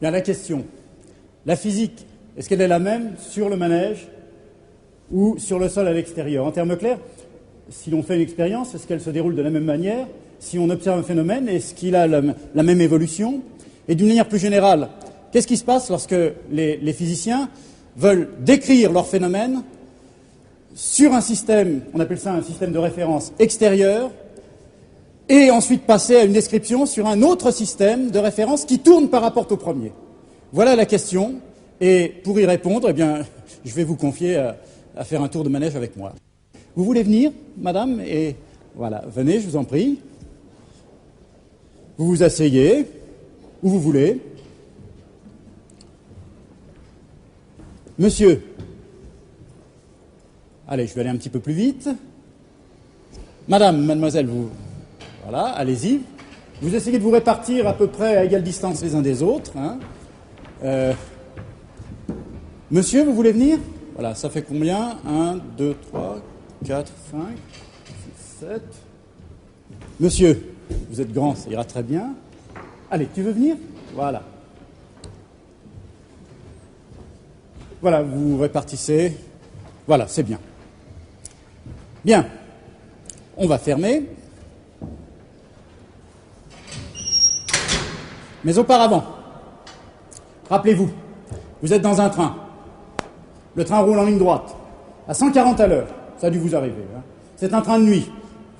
Bien, la question. La physique, est-ce qu'elle est la même sur le manège ou sur le sol à l'extérieur? En termes clairs, si l'on fait une expérience, est-ce qu'elle se déroule de la même manière? Si on observe un phénomène, est-ce qu'il a la même évolution? Et d'une manière plus générale, qu'est-ce qui se passe lorsque les physiciens veulent décrire leur phénomène sur un système, on appelle ça un système de référence extérieur, et ensuite passer à une description sur un autre système de référence qui tourne par rapport au premier? Voilà la question, et pour y répondre, eh bien, je vais vous confier à faire un tour de manège avec moi. Vous voulez venir, madame? Et voilà, venez, je vous en prie. Vous vous asseyez, où vous voulez. Monsieur, allez, je vais aller un petit peu plus vite. Madame, mademoiselle, vous... Voilà, allez-y. Vous essayez de vous répartir à peu près à égale distance les uns des autres. Hein. Monsieur, vous voulez venir? Voilà, ça fait combien? 1, 2, 3, 4, 5, 6, 7... Monsieur, vous êtes grand, ça ira très bien. Allez, tu veux venir? Voilà. Voilà, vous vous répartissez. Voilà, c'est bien. Bien. On va fermer. Mais auparavant, rappelez-vous, vous êtes dans un train. Le train roule en ligne droite, à 140 à l'heure. Ça a dû vous arriver. Hein. C'est un train de nuit.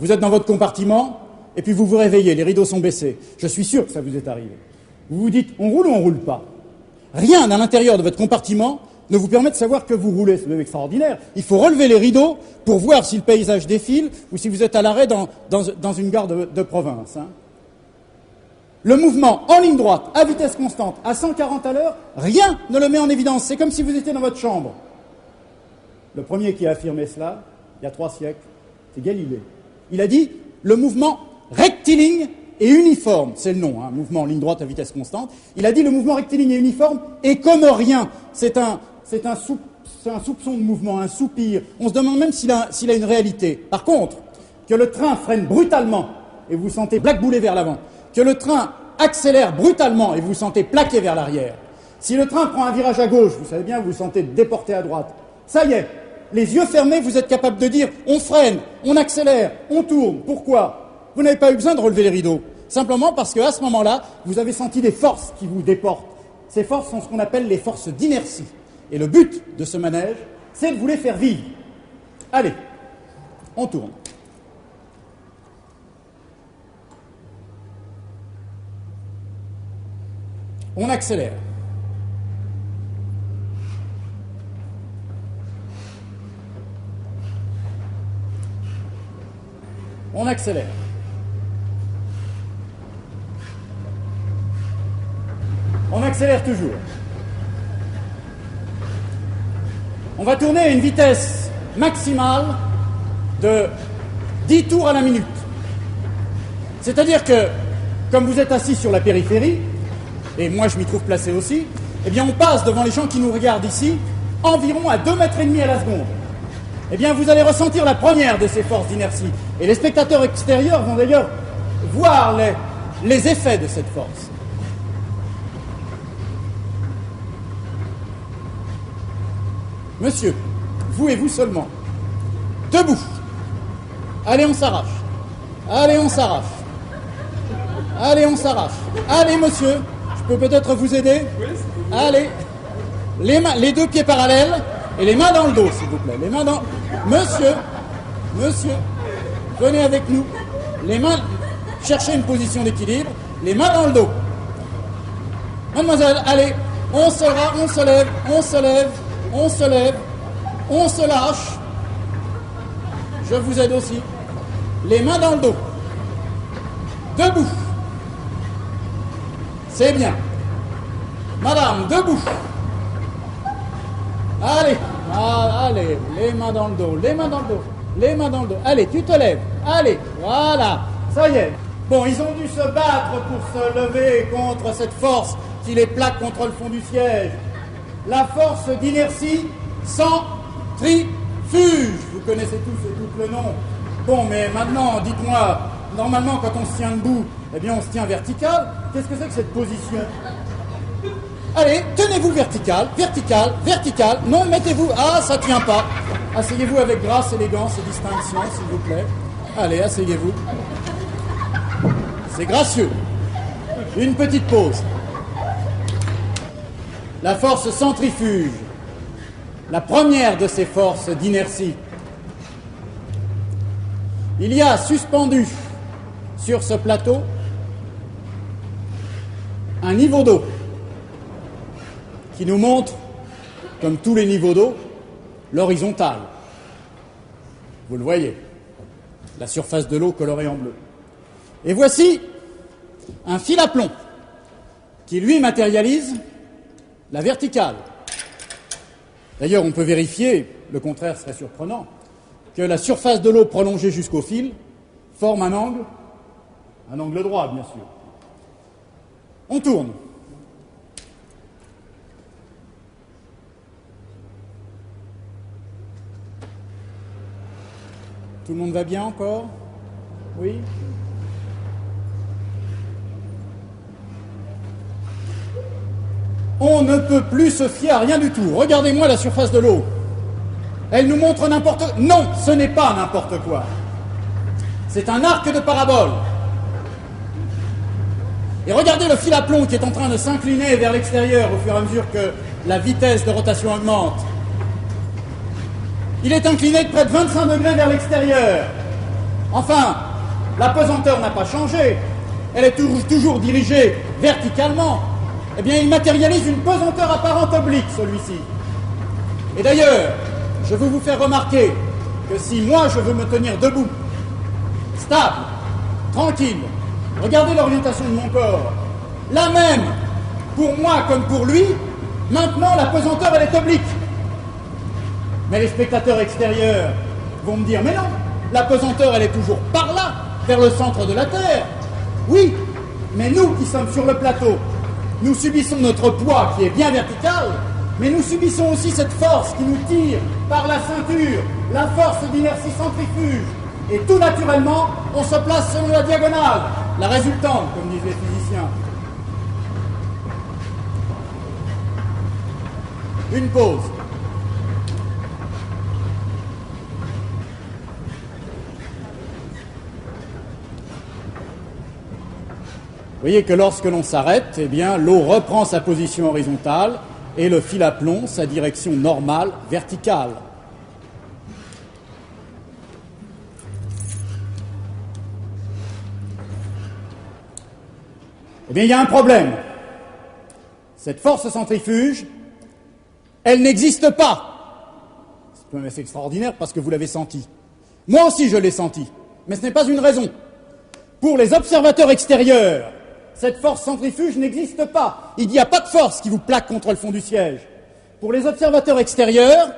Vous êtes dans votre compartiment, et puis vous vous réveillez, les rideaux sont baissés. Je suis sûr que ça vous est arrivé. Vous vous dites, on roule ou on roule pas? Rien à l'intérieur de votre compartiment ne vous permet de savoir que vous roulez. C'est extraordinaire. Il faut relever les rideaux pour voir si le paysage défile ou si vous êtes à l'arrêt dans une gare de province. Hein. Le mouvement en ligne droite, à vitesse constante, à 140 à l'heure, rien ne le met en évidence. C'est comme si vous étiez dans votre chambre. Le premier qui a affirmé cela, il y a 3 siècles, c'est Galilée. Il a dit le mouvement rectiligne et uniforme, c'est le nom, hein, mouvement en ligne droite à vitesse constante. Il a dit le mouvement rectiligne et uniforme est comme rien. C'est un soupçon de mouvement, un soupir. On se demande même s'il a une réalité. Par contre, que le train freine brutalement et vous sentez blackbouler vers l'avant, que le train accélère brutalement et vous sentez plaqué vers l'arrière, si le train prend un virage à gauche, vous savez bien, vous sentez déporté à droite, ça y est, les yeux fermés, vous êtes capable de dire on freine, on accélère, on tourne. Pourquoi? Vous n'avez pas eu besoin de relever les rideaux. Simplement parce qu'à ce moment-là, vous avez senti des forces qui vous déportent. Ces forces sont ce qu'on appelle les forces d'inertie. Et le but de ce manège, c'est de vous les faire vivre. Allez, on tourne. On accélère. On accélère. On accélère toujours. On va tourner à une vitesse maximale de 10 tours à la minute. C'est-à-dire que, comme vous êtes assis sur la périphérie, et moi je m'y trouve placé aussi, eh bien on passe devant les gens qui nous regardent ici environ à 2,5 mètres à la seconde. Eh bien vous allez ressentir la première de ces forces d'inertie. Et les spectateurs extérieurs vont d'ailleurs voir les effets de cette force. Monsieur, vous et vous seulement. Debout. Allez, on s'arrache. Allez, on s'arrache. Allez, on s'arrache. Allez, monsieur, je peux peut-être vous aider? Allez. Les 2 pieds parallèles et les mains dans le dos, s'il vous plaît. Les mains dans... Monsieur, venez avec nous. Les mains... Cherchez une position d'équilibre. Les mains dans le dos. Mademoiselle, allez. On se lève, on se lève. On se lève, on se lâche. Je vous aide aussi. Les mains dans le dos. Debout. C'est bien. Madame, debout. Allez, allez, les mains dans le dos, les mains dans le dos, les mains dans le dos. Allez, tu te lèves. Allez, voilà. Ça y est. Bon, ils ont dû se battre pour se lever contre cette force qui les plaque contre le fond du siège. La force d'inertie centrifuge. Vous connaissez tous et toutes le nom. Bon, mais maintenant, dites-moi, normalement, quand on se tient debout, eh bien, on se tient vertical. Qu'est-ce que c'est que cette position? Allez, tenez-vous vertical, vertical, vertical. Non, mettez-vous. Ah, ça tient pas. Asseyez-vous avec grâce, élégance et distinction, s'il vous plaît. Allez, asseyez-vous. C'est gracieux. Une petite pause. La force centrifuge, la première de ces forces d'inertie. Il y a suspendu sur ce plateau un niveau d'eau qui nous montre, comme tous les niveaux d'eau, l'horizontale. Vous le voyez, la surface de l'eau colorée en bleu. Et voici un fil à plomb qui, lui, matérialise la verticale. D'ailleurs, on peut vérifier, le contraire serait surprenant, que la surface de l'eau prolongée jusqu'au fil forme un angle droit, bien sûr. On tourne. Tout le monde va bien encore? Oui? On ne peut plus se fier à rien du tout. Regardez-moi la surface de l'eau. Elle nous montre n'importe quoi. Non, ce n'est pas n'importe quoi. C'est un arc de parabole. Et regardez le fil à plomb qui est en train de s'incliner vers l'extérieur au fur et à mesure que la vitesse de rotation augmente. Il est incliné de près de 25 degrés vers l'extérieur. Enfin, la pesanteur n'a pas changé. Elle est toujours dirigée verticalement. Eh bien, il matérialise une pesanteur apparente oblique, celui-ci. Et d'ailleurs, je veux vous faire remarquer que si moi je veux me tenir debout, stable, tranquille, regardez l'orientation de mon corps, la même, pour moi comme pour lui, maintenant la pesanteur elle est oblique. Mais les spectateurs extérieurs vont me dire, mais non, la pesanteur elle est toujours par là, vers le centre de la Terre. Oui, mais nous qui sommes sur le plateau, nous subissons notre poids qui est bien vertical, mais nous subissons aussi cette force qui nous tire par la ceinture, la force d'inertie centrifuge. Et tout naturellement, on se place selon la diagonale, la résultante, comme disent les physiciens. Une pause. Vous voyez que lorsque l'on s'arrête, eh bien, l'eau reprend sa position horizontale et le fil à plomb sa direction normale verticale. Eh bien, il y a un problème. Cette force centrifuge, elle n'existe pas. C'est extraordinaire parce que vous l'avez senti. Moi aussi, je l'ai senti. Mais ce n'est pas une raison. Pour les observateurs extérieurs, cette force centrifuge n'existe pas. Il n'y a pas de force qui vous plaque contre le fond du siège. Pour les observateurs extérieurs,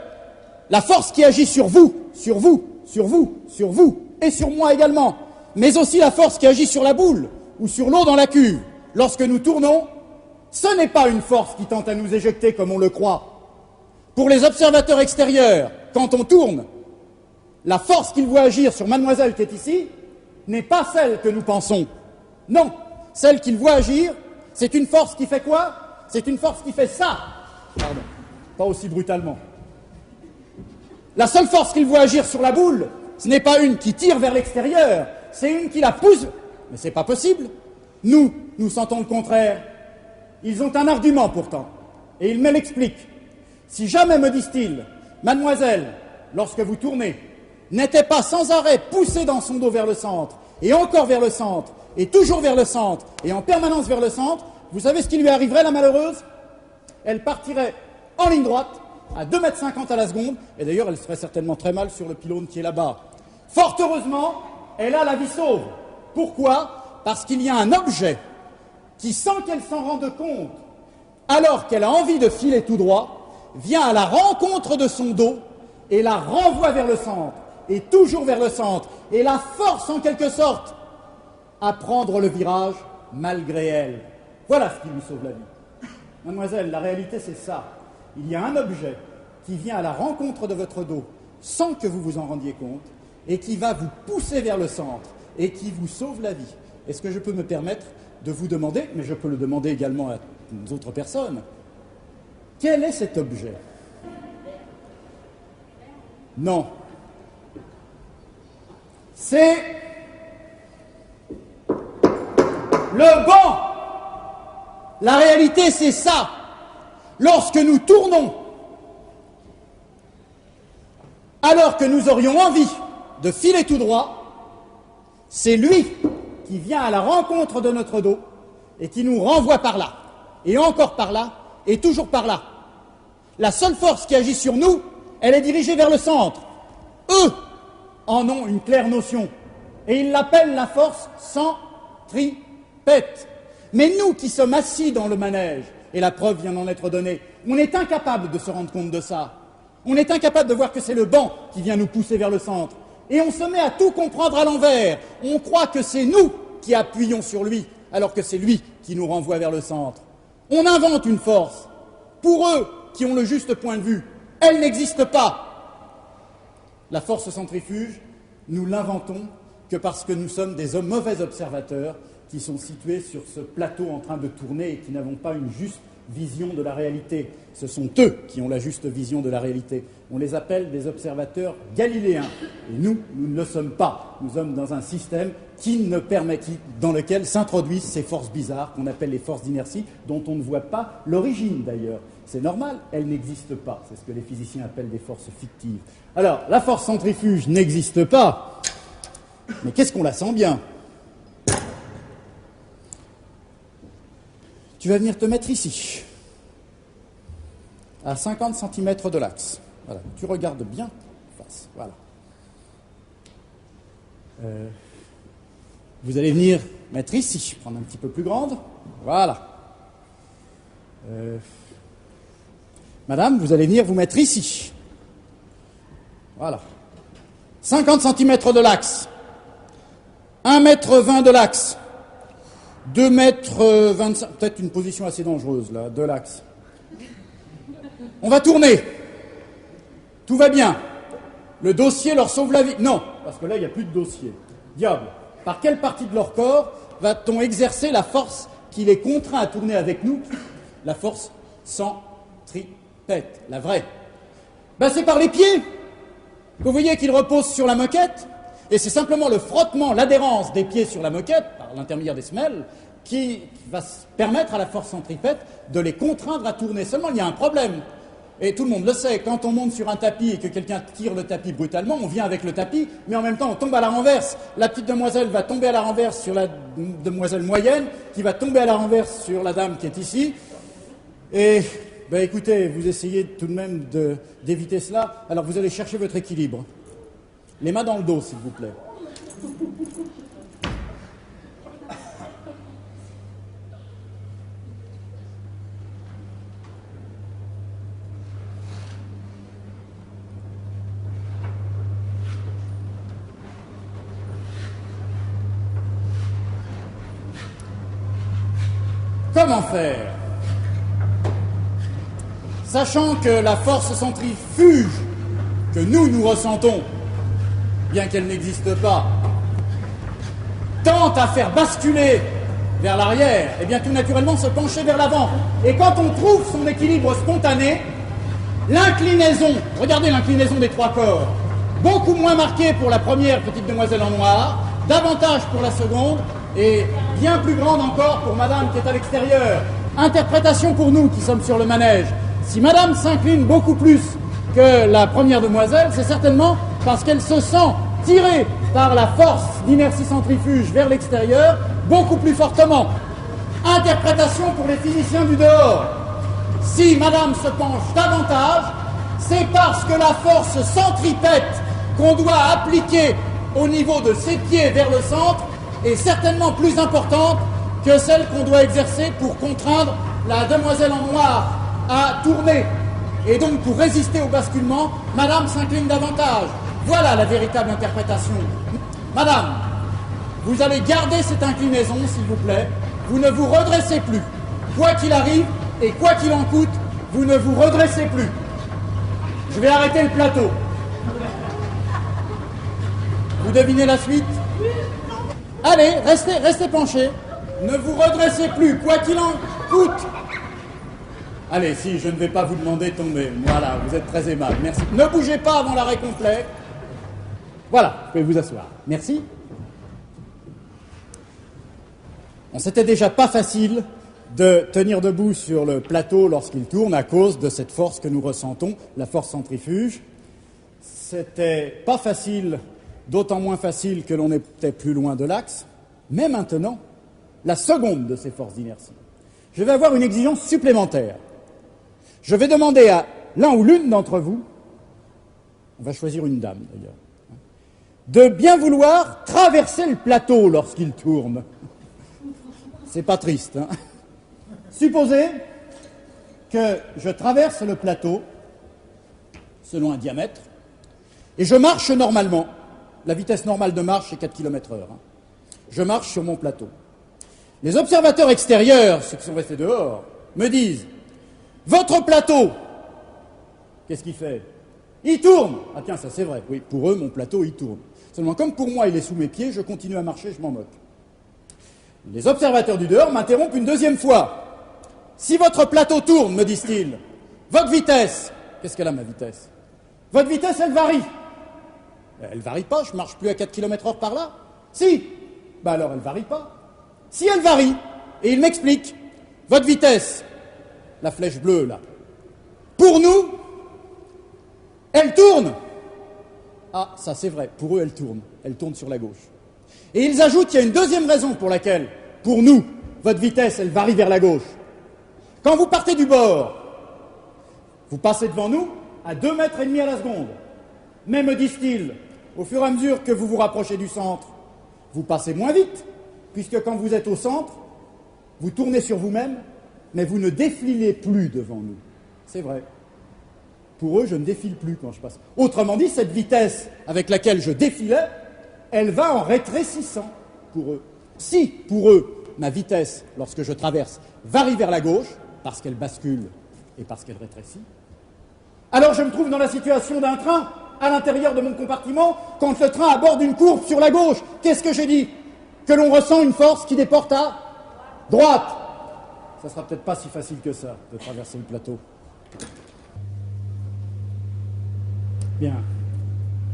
la force qui agit sur vous, sur vous, sur vous, sur vous, et sur moi également, mais aussi la force qui agit sur la boule ou sur l'eau dans la cuve, lorsque nous tournons, ce n'est pas une force qui tente à nous éjecter comme on le croit. Pour les observateurs extérieurs, quand on tourne, la force qu'ils voient agir sur mademoiselle qui est ici n'est pas celle que nous pensons. Non. Celle qu'il voit agir, c'est une force qui fait quoi? C'est une force qui fait ça. Pardon, pas aussi brutalement. La seule force qu'il voit agir sur la boule, ce n'est pas une qui tire vers l'extérieur, c'est une qui la pousse. Mais c'est pas possible. Nous sentons le contraire. Ils ont un argument pourtant, et ils me l'expliquent. Si jamais, me disent-ils, mademoiselle, lorsque vous tournez, n'était pas sans arrêt poussée dans son dos vers le centre, et encore vers le centre, et toujours vers le centre, et en permanence vers le centre, vous savez ce qui lui arriverait, la malheureuse? Elle partirait en ligne droite, à 2,50 m à la seconde, et d'ailleurs elle serait certainement très mal sur le pylône qui est là-bas. Fort heureusement, elle a la vie sauve. Pourquoi? Parce qu'il y a un objet qui, sans qu'elle s'en rende compte, alors qu'elle a envie de filer tout droit, vient à la rencontre de son dos et la renvoie vers le centre, et toujours vers le centre, et la force en quelque sorte à prendre le virage malgré elle. Voilà ce qui lui sauve la vie. Mademoiselle, la réalité c'est ça. Il y a un objet qui vient à la rencontre de votre dos sans que vous vous en rendiez compte et qui va vous pousser vers le centre et qui vous sauve la vie. Est-ce que je peux me permettre de vous demander, mais je peux le demander également à d'autres personnes, Quel est cet objet? Non. C'est le banc. La réalité, c'est ça. Lorsque nous tournons, alors que nous aurions envie de filer tout droit, c'est lui qui vient à la rencontre de notre dos et qui nous renvoie par là, et encore par là, et toujours par là. La seule force qui agit sur nous, elle est dirigée vers le centre. Eux en ont une claire notion, et ils l'appellent la force centripète. Mais nous qui sommes assis dans le manège, et la preuve vient d'en être donnée, on est incapable de se rendre compte de ça. On est incapable de voir que c'est le banc qui vient nous pousser vers le centre. Et on se met à tout comprendre à l'envers. On croit que c'est nous qui appuyons sur lui, alors que c'est lui qui nous renvoie vers le centre. On invente une force. Pour eux qui ont le juste point de vue, elle n'existe pas. La force centrifuge, nous l'inventons que parce que nous sommes des mauvais observateurs qui sont situés sur ce plateau en train de tourner et qui n'avons pas une juste vision de la réalité. Ce sont eux qui ont la juste vision de la réalité. On les appelle des observateurs galiléens. Et nous ne le sommes pas. Nous sommes dans un système dans lequel s'introduisent ces forces bizarres qu'on appelle les forces d'inertie, dont on ne voit pas l'origine d'ailleurs. C'est normal, elles n'existent pas. C'est ce que les physiciens appellent des forces fictives. Alors, la force centrifuge n'existe pas, mais qu'est-ce qu'on la sent bien? Tu vas venir te mettre ici, à 50 cm de l'axe. Voilà, tu regardes bien en face. Voilà. Vous allez venir mettre ici, prendre un petit peu plus grande. Voilà. Madame, vous allez venir vous mettre ici. Voilà. 50 cm de l'axe. 1,20 m de l'axe. 2,25 m, peut-être une position assez dangereuse, là, de l'axe. On va tourner. Tout va bien. Le dossier leur sauve la vie. Non, parce que là, il n'y a plus de dossier. Diable, par quelle partie de leur corps va-t-on exercer la force qui les contraint à tourner avec nous? La force centripète, la vraie. Ben, c'est par les pieds. Vous voyez qu'ils reposent sur la moquette. Et c'est simplement le frottement, l'adhérence des pieds sur la moquette, par l'intermédiaire des semelles, qui va permettre à la force centripète de les contraindre à tourner. Seulement, il y a un problème. Et tout le monde le sait, quand on monte sur un tapis et que quelqu'un tire le tapis brutalement, on vient avec le tapis, mais en même temps, on tombe à la renverse. La petite demoiselle va tomber à la renverse sur la demoiselle moyenne, qui va tomber à la renverse sur la dame qui est ici. Et, ben écoutez, vous essayez tout de même d'éviter cela. Alors, vous allez chercher votre équilibre. Les mains dans le dos, s'il vous plaît. Comment faire? Sachant que la force centrifuge que nous ressentons, bien qu'elle n'existe pas, tente à faire basculer vers l'arrière, et bien tout naturellement se pencher vers l'avant. Et quand on trouve son équilibre spontané, l'inclinaison, regardez l'inclinaison des trois corps, beaucoup moins marquée pour la première petite demoiselle en noir, davantage pour la seconde, et bien plus grande encore pour madame qui est à l'extérieur. Interprétation pour nous qui sommes sur le manège. Si madame s'incline beaucoup plus que la première demoiselle, c'est certainement parce qu'elle se sent tirée par la force d'inertie centrifuge vers l'extérieur beaucoup plus fortement. Interprétation pour les physiciens du dehors. Si madame se penche davantage, c'est parce que la force centripète qu'on doit appliquer au niveau de ses pieds vers le centre est certainement plus importante que celle qu'on doit exercer pour contraindre la demoiselle en noir à tourner. Et donc, pour résister au basculement, madame s'incline davantage. Voilà la véritable interprétation. Madame, vous allez garder cette inclinaison, s'il vous plaît. Vous ne vous redressez plus. Quoi qu'il arrive, et quoi qu'il en coûte, vous ne vous redressez plus. Je vais arrêter le plateau. Vous devinez la suite? Allez, restez penchés. Ne vous redressez plus, quoi qu'il en coûte. Allez, si, je ne vais pas vous demander de tomber. Voilà, vous êtes très aimable. Merci. Ne bougez pas avant l'arrêt complet. Voilà, vous pouvez vous asseoir. Merci. Bon, c'était déjà pas facile de tenir debout sur le plateau lorsqu'il tourne à cause de cette force que nous ressentons, la force centrifuge. C'était pas facile, d'autant moins facile que l'on était plus loin de l'axe. Mais maintenant, la seconde de ces forces d'inertie, je vais avoir une exigence supplémentaire. Je vais demander à l'un ou l'une d'entre vous, on va choisir une dame d'ailleurs, de bien vouloir traverser le plateau lorsqu'il tourne. C'est pas triste, hein. Supposez que je traverse le plateau selon un diamètre et je marche normalement. La vitesse normale de marche est 4 km/h. Je marche sur mon plateau. Les observateurs extérieurs, ceux qui sont restés dehors, me disent « Votre plateau, qu'est-ce qu'il fait? Il tourne !» Ah tiens, ça c'est vrai. Oui, pour eux, mon plateau, il tourne. Seulement, comme pour moi, il est sous mes pieds, je continue à marcher, je m'en moque. Les observateurs du dehors m'interrompent une deuxième fois. « Si votre plateau tourne, me disent-ils, votre vitesse, qu'est-ce qu'elle a ma vitesse? Votre vitesse, elle varie. » Elle varie pas, je marche plus à 4 km/h par là. Si. Ben alors, elle varie pas. Si elle varie, et il m'explique, votre vitesse, la flèche bleue là, pour nous, elle tourne. Ah, ça c'est vrai, pour eux elle tourne sur la gauche. Et ils ajoutent qu'il y a une deuxième raison pour laquelle, pour nous, votre vitesse, elle varie vers la gauche. Quand vous partez du bord, vous passez devant nous à 2,5 mètres à la seconde. Mais, me disent-ils, au fur et à mesure que vous vous rapprochez du centre, vous passez moins vite, puisque quand vous êtes au centre, vous tournez sur vous-même, mais vous ne défilez plus devant nous. C'est vrai. Pour eux, je ne défile plus quand je passe. Autrement dit, cette vitesse avec laquelle je défilais, elle va en rétrécissant pour eux. Si, pour eux, ma vitesse, lorsque je traverse, varie vers la gauche, parce qu'elle bascule et parce qu'elle rétrécit, alors je me trouve dans la situation d'un train à l'intérieur de mon compartiment quand le train aborde une courbe sur la gauche. Qu'est-ce que j'ai dit? Que l'on ressent une force qui déporte à droite. Ça sera peut-être pas si facile que ça de traverser le plateau. Bien.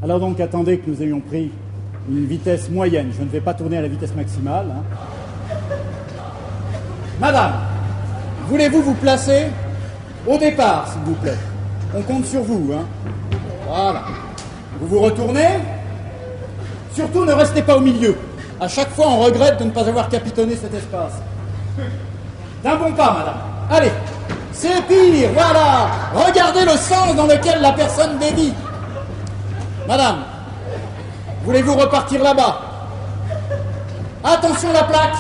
Alors donc, attendez que nous ayons pris une vitesse moyenne. Je ne vais pas tourner à la vitesse maximale. Madame, voulez-vous vous placer au départ, s'il vous plaît? On compte sur vous, Voilà. Vous vous retournez. Surtout, ne restez pas au milieu. À chaque fois, on regrette de ne pas avoir capitonné cet espace. D'un bon pas, madame. Allez. C'est pire, voilà. Regardez le sens dans lequel la personne dévie. Madame, voulez-vous repartir là-bas? Attention la plaque.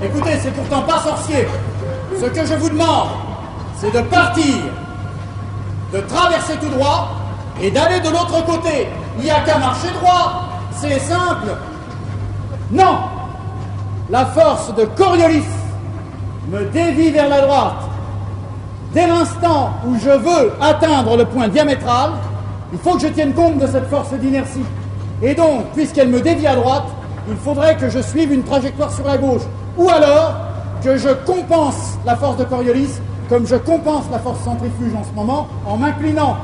Écoutez, c'est pourtant pas sorcier. Ce que je vous demande, c'est de partir, de traverser tout droit et d'aller de l'autre côté. Il n'y a qu'à marcher droit. C'est simple. Non. La force de Coriolis me dévie vers la droite. Dès l'instant où je veux atteindre le point diamétral, il faut que je tienne compte de cette force d'inertie. Et donc, puisqu'elle me dévie à droite, il faudrait que je suive une trajectoire sur la gauche. Ou alors, que je compense la force de Coriolis comme je compense la force centrifuge en ce moment, en m'inclinant.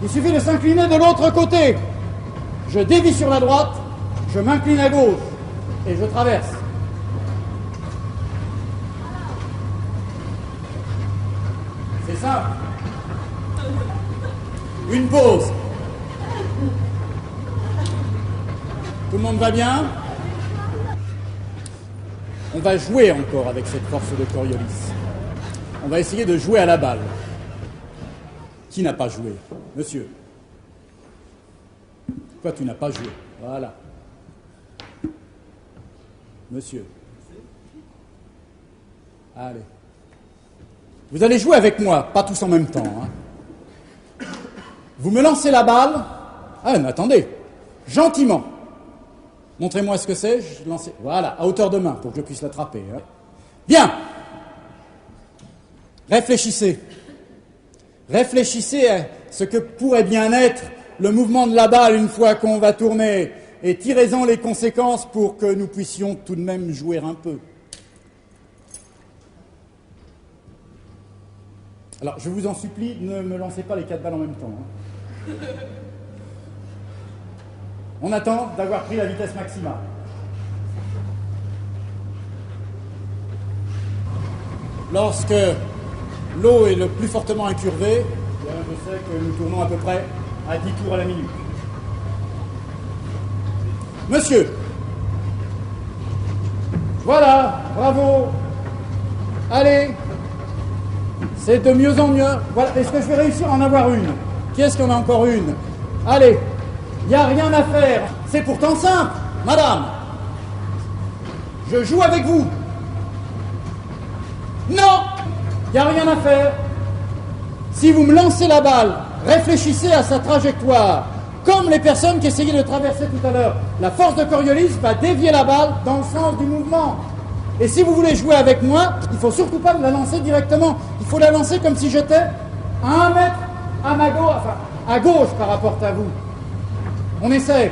Il suffit de s'incliner de l'autre côté. Je dévie sur la droite, je m'incline à gauche, et je traverse. C'est simple. Une pause. Tout le monde va bien? On va jouer encore avec cette force de Coriolis. On va essayer de jouer à la balle. Qui n'a pas joué? Monsieur. Toi, tu n'as pas joué. Voilà. Monsieur. Allez. Vous allez jouer avec moi, pas tous en même temps. Vous me lancez la balle. Ah, mais attendez. Gentiment. Montrez-moi ce que c'est. Je lance... Voilà, à hauteur de main, pour que je puisse l'attraper. Bien. Réfléchissez. Réfléchissez à ce que pourrait bien être le mouvement de la balle une fois qu'on va tourner, et tirez-en les conséquences pour que nous puissions tout de même jouer un peu. Alors, je vous en supplie, ne me lancez pas les 4 balles en même temps. Hein. On attend d'avoir pris la vitesse maximale. Lorsque l'eau est le plus fortement incurvée, je sais que nous tournons à peu près à 10 tours à la minute. Monsieur, voilà, bravo, allez, c'est de mieux en mieux. Voilà. Est-ce que je vais réussir à en avoir une? Qui est-ce qu'on a encore une? Allez, il n'y a rien à faire, c'est pourtant simple, madame. Je joue avec vous. Non, il n'y a rien à faire. Si vous me lancez la balle, réfléchissez à sa trajectoire. Comme les personnes qui essayaient de traverser tout à l'heure. La force de Coriolis va dévier la balle dans le sens du mouvement. Et si vous voulez jouer avec moi, il ne faut surtout pas me la lancer directement. Il faut la lancer comme si j'étais à 1 mètre à ma gauche, enfin à gauche par rapport à vous. On essaie.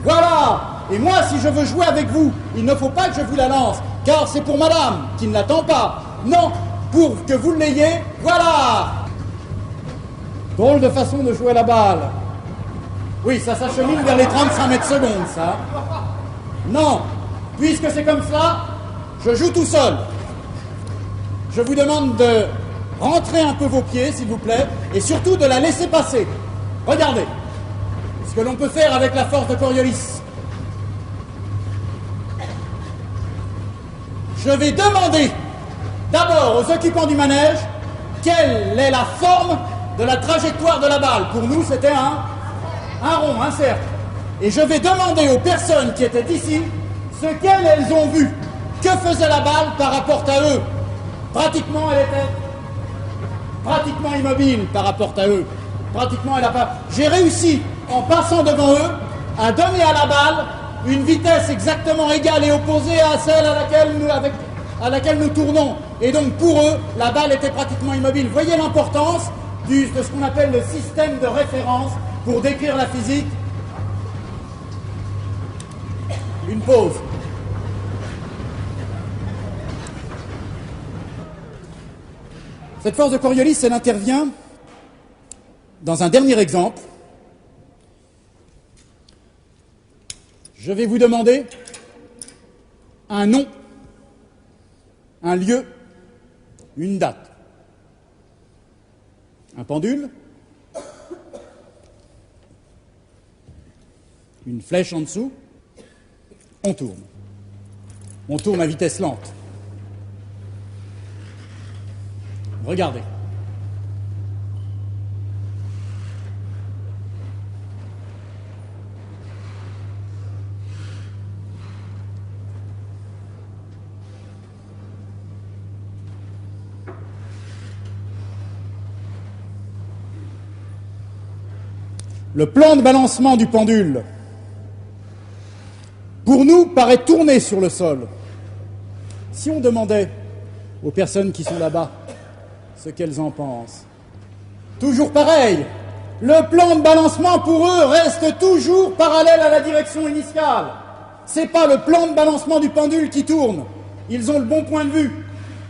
Voilà. Et moi, si je veux jouer avec vous, il ne faut pas que je vous la lance, car c'est pour madame qui ne l'attend pas. Non, pour que vous l'ayez, voilà. Drôle de façon de jouer la balle. Oui, ça s'achemine vers les 35 mètres secondes, ça. Non, puisque c'est comme ça, je joue tout seul. Je vous demande de rentrer un peu vos pieds, s'il vous plaît, et surtout de la laisser passer. Regardez ce que l'on peut faire avec la force de Coriolis. Je vais demander d'abord aux occupants du manège quelle est la forme de la trajectoire de la balle. Pour nous, c'était un rond, un cercle. Et je vais demander aux personnes qui étaient ici ce qu'elles ont vu. Que faisait la balle par rapport à eux? Pratiquement, elle était pratiquement immobile par rapport à eux. Pratiquement, elle n'a pas... J'ai réussi, en passant devant eux, à donner à la balle une vitesse exactement égale et opposée à celle à laquelle nous tournons. Et donc, pour eux, la balle était pratiquement immobile. Voyez l'importance de ce qu'on appelle le système de référence pour décrire la physique. Une pause. Cette force de Coriolis, elle intervient dans un dernier exemple. Je vais vous demander un nom, un lieu, une date. Un pendule, une flèche en dessous, on tourne. On tourne à vitesse lente. Regardez. Le plan de balancement du pendule, pour nous, paraît tourner sur le sol. Si on demandait aux personnes qui sont là-bas ce qu'elles en pensent, toujours pareil, le plan de balancement pour eux reste toujours parallèle à la direction initiale. C'est pas le plan de balancement du pendule qui tourne. Ils ont le bon point de vue.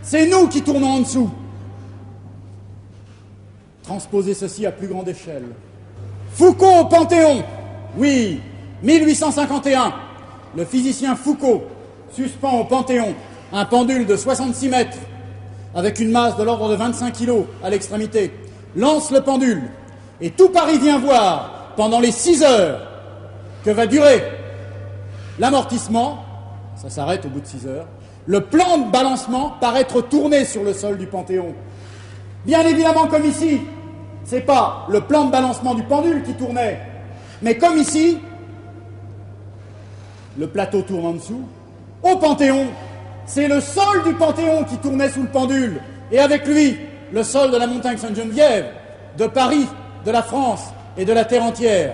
C'est nous qui tournons en dessous. Transposer ceci à plus grande échelle. Foucault au Panthéon, oui, 1851, le physicien Foucault suspend au Panthéon un pendule de 66 mètres avec une masse de l'ordre de 25 kilos à l'extrémité, lance le pendule et tout Paris vient voir pendant les 6 heures que va durer l'amortissement, ça s'arrête au bout de 6 heures, le plan de balancement paraître tourné sur le sol du Panthéon. Bien évidemment comme ici, c'est pas le plan de balancement du pendule qui tournait, mais comme ici, le plateau tourne en dessous. Au Panthéon, c'est le sol du Panthéon qui tournait sous le pendule, et avec lui, le sol de la montagne Sainte-Geneviève, de Paris, de la France et de la Terre entière.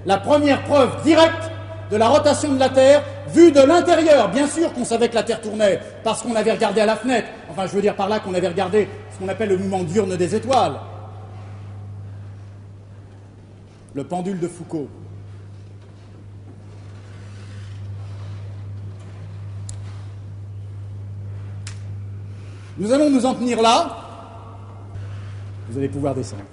La première preuve directe de la rotation de la Terre, vue de l'intérieur. Bien sûr qu'on savait que la Terre tournait, parce qu'on avait regardé à la fenêtre. Enfin, je veux dire par là qu'on avait regardé ce qu'on appelle le mouvement diurne des étoiles. Le pendule de Foucault. Nous allons nous en tenir là. vous allez pouvoir descendre.